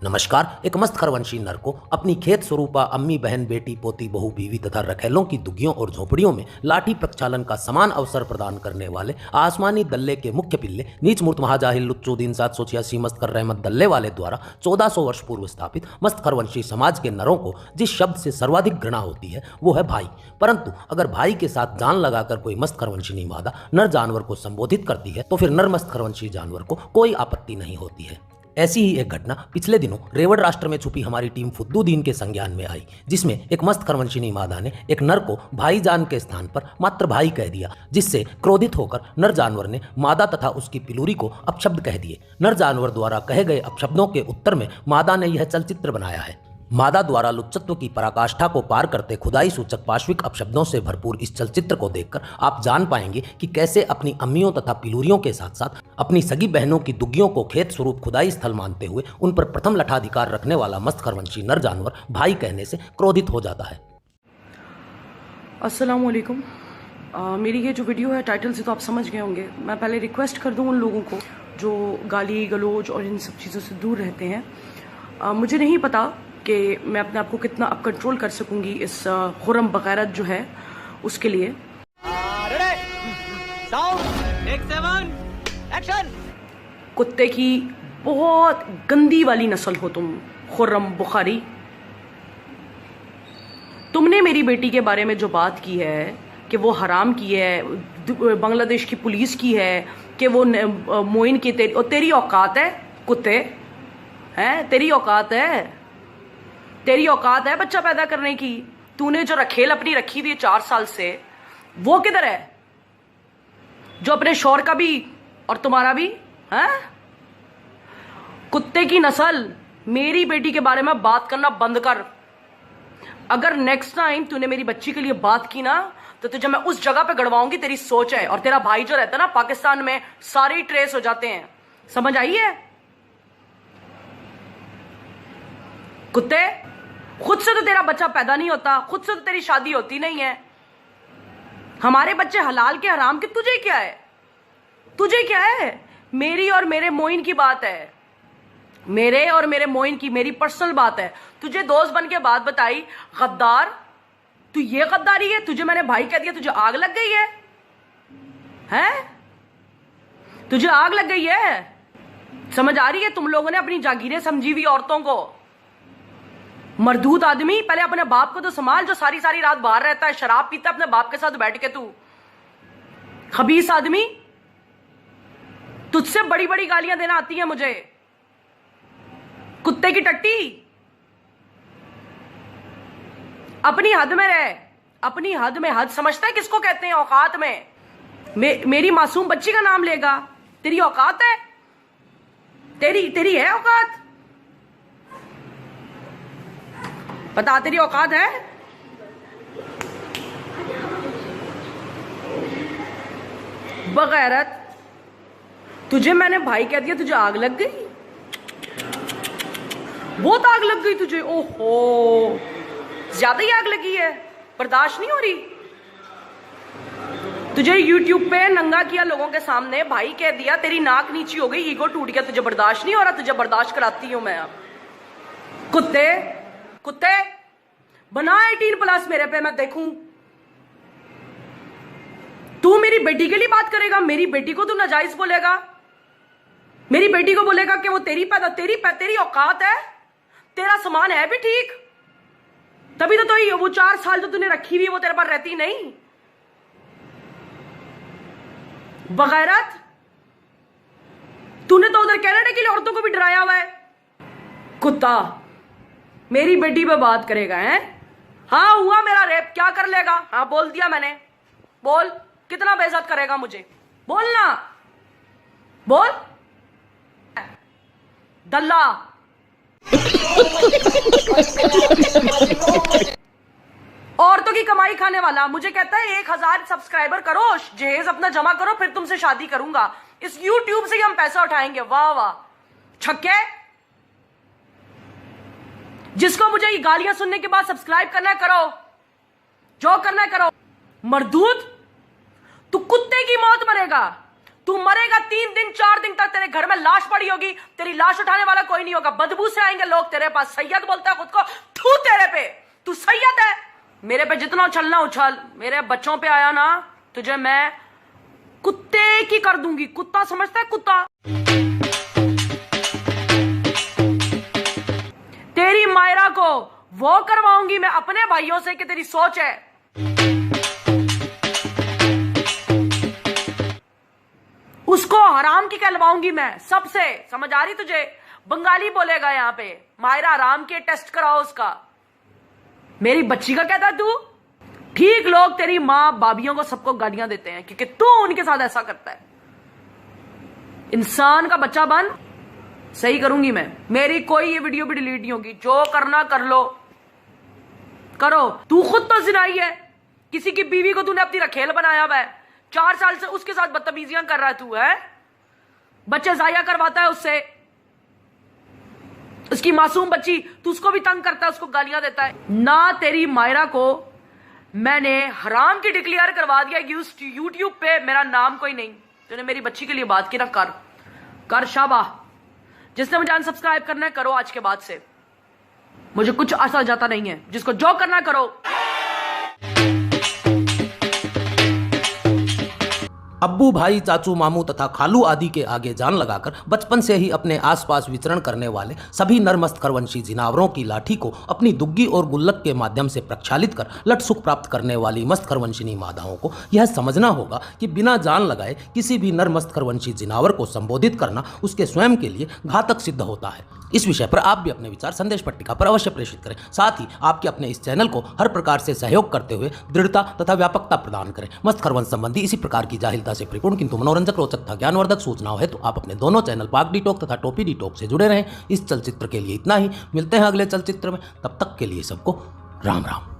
नमस्कार। एक मस्त खरवंशी नर को अपनी खेत स्वरूपा अम्मी, बहन, बेटी, पोती, बहू, बीवी तथा रखेलों की दुग्गियों और झोपड़ियों में लाठी प्रक्षालन का समान अवसर प्रदान करने वाले आसमानी दल्ले के मुख्य पिल्ले नीच मूर्त महाजाहिल लुच्चुद्दीन 786 मस्त रहमत दल्ले वाले द्वारा 1400 वर्ष पूर्व स्थापित मस्त खरवंशी समाज के नरों को जिस शब्द से सर्वाधिक घृणा होती है वो है भाई। परंतु अगर भाई के साथ जान लगाकर कोई मस्त खरवंशिनी मादा नर जानवर को संबोधित करती है तो फिर नर मस्त खरवंशी जानवर को कोई आपत्ति नहीं होती है। ऐसी ही एक घटना पिछले दिनों रेवड़ राष्ट्र में छुपी हमारी टीम फुद्दुद्दीन के संज्ञान में आई, जिसमें एक मस्त खरवंशिनी मादा ने एक नर को भाईजान के स्थान पर मात्र भाई कह दिया, जिससे क्रोधित होकर नर जानवर ने मादा तथा उसकी पिलूरी को अपशब्द कह दिए। नर जानवर द्वारा कहे गए अपशब्दों के उत्तर में मादा ने यह चलचित्र बनाया है। मादा द्वारा लुच्चत्व की पराकाष्ठा को पार करते खुदाई सूचक पाश्विक अपशब्दों से भरपूर इस चलचित्र को देखकर आप जान पाएंगे कि कैसे अपनी अम्मियों तथा पिलूरियों के साथ साथ अपनी सगी बहनों की दुग्गियों को खेत स्वरूप खुदाई स्थल मानते हुए उन पर प्रथम लठाधिकार रखने वाला मस्त खरवंशी नर जानवर भाई कहने से क्रोधित हो जाता है। अस्सलाम वालेकुम। मेरी ये जो वीडियो है टाइटल से तो आप समझ गए होंगे। मैं पहले रिक्वेस्ट कर दूं उन लोगों को जो गाली गलौज और इन सब चीज़ों से दूर रहते हैं। मुझे नहीं पता कि मैं अपने आप को कितना अब कंट्रोल कर सकूंगी इस खुर्रम बगैरत जो है उसके लिए। कुत्ते की बहुत गंदी वाली नस्ल हो तुम, खुर्रम बुखारी। तुमने मेरी बेटी के बारे में जो बात की है कि वो हराम की है, बांग्लादेश की पुलिस की है कि वो मोइन की, तेरी औकात है कुत्ते हैं? तेरी औकात है? तेरी औकात है बच्चा पैदा करने की? तूने जो रखेल अपनी रखी हुई है 4 साल से, वो किधर है? जो अपने शौहर का भी और तुम्हारा भी है? कुत्ते की नस्ल, मेरी बेटी के बारे में बात करना बंद कर। अगर नेक्स्ट टाइम तूने मेरी बच्ची के लिए बात की ना तो तुझे मैं उस जगह पे गड़वाऊंगी। तेरी सोच है। और तेरा भाई जो रहता है ना पाकिस्तान में, सारे ट्रेस हो जाते हैं। समझ आई है? कुत्ते, खुद से तो तेरा बच्चा पैदा नहीं होता, खुद से तो तेरी शादी होती नहीं है। हमारे बच्चे हलाल के हराम के, तुझे क्या है? तुझे क्या है? मेरी और मेरे मोइन की बात है, मेरे और मेरे मोइन की, मेरी पर्सनल बात है। तुझे दोस्त बन के बात बताई, गद्दार। तू ये गद्दारी है? तुझे मैंने भाई कह दिया, तुझे आग लग गई है? हैं? तुझे आग लग गई है? समझ आ रही है? तुम लोगों ने अपनी जागीरें समझी हुई औरतों को। मरदूत आदमी, पहले अपने बाप को तो संभाल जो सारी सारी रात बाहर रहता है, शराब पीता अपने बाप के साथ बैठ के। तू खबीस आदमी, तुझसे बड़ी बड़ी गालियां देना आती है मुझे। कुत्ते की टट्टी, अपनी हद में रह, अपनी हद में। हद समझता है किसको कहते हैं? औकात में। मेरी मासूम बच्ची का नाम लेगा? तेरी औकात है? तेरी है औकात? बता, तेरी औकात है? बगैरत, तुझे मैंने भाई कह दिया, तुझे आग लग गई? बहुत आग लग गई तुझे? ओहो, ज्यादा ही आग लगी है, बर्दाश्त नहीं हो रही? तुझे YouTube पे नंगा किया लोगों के सामने, भाई कह दिया, तेरी नाक नीची हो गई, ईगो टूट गया, तुझे बर्दाश्त नहीं हो रहा? तुझे बर्दाश्त कराती हूं मैं अब। कुत्ते कुत्ते, बना 18+ मेरे पे, मैं देखूं। तू मेरी बेटी के लिए बात करेगा? मेरी बेटी को तू नाजायज बोलेगा? मेरी बेटी को बोलेगा कि वो तेरी औकात है? तेरा सामान है भी ठीक, तभी तो वो 4 साल जो तूने रखी हुई वो तेरे पास रहती नहीं। बगैरत, तूने तो उधर कनाडा के लिए औरतों को भी डराया हुआ है। कुत्ता मेरी बेटी पे बात करेगा? हैं? हाँ, हुआ मेरा रेप, क्या कर लेगा? हाँ, बोल दिया मैंने। बोल, कितना बेइज्जत करेगा मुझे? बोलना, बोल दल्ला। औरतों की कमाई खाने वाला मुझे कहता है 1000 सब्सक्राइबर करो, जहेज अपना जमा करो, फिर तुमसे शादी करूंगा। इस YouTube से ही हम पैसा उठाएंगे। वाह वाह छक्के। जिसको मुझे ये गालियां सुनने के बाद सब्सक्राइब करना है करो, जो करना है करो। मरदूद। कुत्ते की मौत मरेगा। तू मरेगा 3 दिन 4 दिन तक तेरे घर में लाश पड़ी होगी, तेरी लाश उठाने वाला कोई नहीं होगा, बदबू से आएंगे लोग तेरे पास। सैयद बोलता है खुद को, थू तेरे पे, तू सैयद है। मेरे पे जितना उछलना उछल, मेरे बच्चों पे आया ना तुझे मैं कुत्ते की कर दूंगी। कुत्ता समझता है, कुत्ता। तेरी मायरा को वो करवाऊंगी मैं अपने भाइयों से कि तेरी सोच है। उसको हराम की कहलवाऊंगी मैं सबसे। समझ आ रही तुझे? बंगाली बोलेगा यहां पे, मायरा हराम के टेस्ट कराओ उसका। मेरी बच्ची का कहता तू? ठीक, लोग तेरी मां भाभियों को सबको गालियां देते हैं क्योंकि तू उनके साथ ऐसा करता है। इंसान का बच्चा बन, सही करूंगी मैं। मेरी कोई ये वीडियो भी डिलीट नहीं होगी। जो करना कर लो, करो। तू खुद तो जिनाई है, किसी की बीवी को तूने अपनी रखेल बनाया हुआ है। 4 साल से उसके साथ बदतमीजियां कर रहा है तू, है? बच्चे जाया करवाता है उससे, उसकी मासूम बच्ची, तू उसको भी तंग करता है, उसको गालियां देता है ना। तेरी मायरा को मैंने हराम की डिक्लेयर करवा दिया यूट्यूब पे, मेरा नाम कोई नहीं। तूने मेरी बच्ची के लिए बात की ना, कर शाबाश। जिसने मुझे अनसब्सक्राइब करना है करो, आज के बाद से मुझे कुछ असर जाता नहीं है। जिसको जो करना करो। अब्बू, भाई, चाचू, मामू तथा खालू आदि के आगे जान लगाकर बचपन से ही अपने आसपास विचरण करने वाले सभी नरमस्त खरवंशी जिनावरों की लाठी को अपनी दुग्गी और गुल्लक के माध्यम से प्रक्षालित कर लट सुख प्राप्त करने वाली मस्त खरवंशिनी मादाओं को यह समझना होगा कि बिना जान लगाए किसी भी नरमस्त खरवंशी जिनावर को संबोधित करना उसके स्वयं के लिए घातक सिद्ध होता है। इस विषय पर आप भी अपने विचार संदेश पट्टिका पर अवश्य प्रेषित करें। साथ ही आपके अपने इस चैनल को हर प्रकार से सहयोग करते हुए दृढ़ता तथा व्यापकता प्रदान करें। मस्त खरवंश संबंधी इसी प्रकार की जाहिलता से परिपूर्ण किंतु मनोरंजक, रोचक तथा ज्ञानवर्धक सूचनाओं है तो आप अपने दोनों चैनल पाक डी टॉक तथा टोपी डी टॉक से जुड़े रहें। इस चलचित्र के लिए इतना ही। मिलते हैं अगले चलचित्र में, तब तक के लिए सबको राम राम।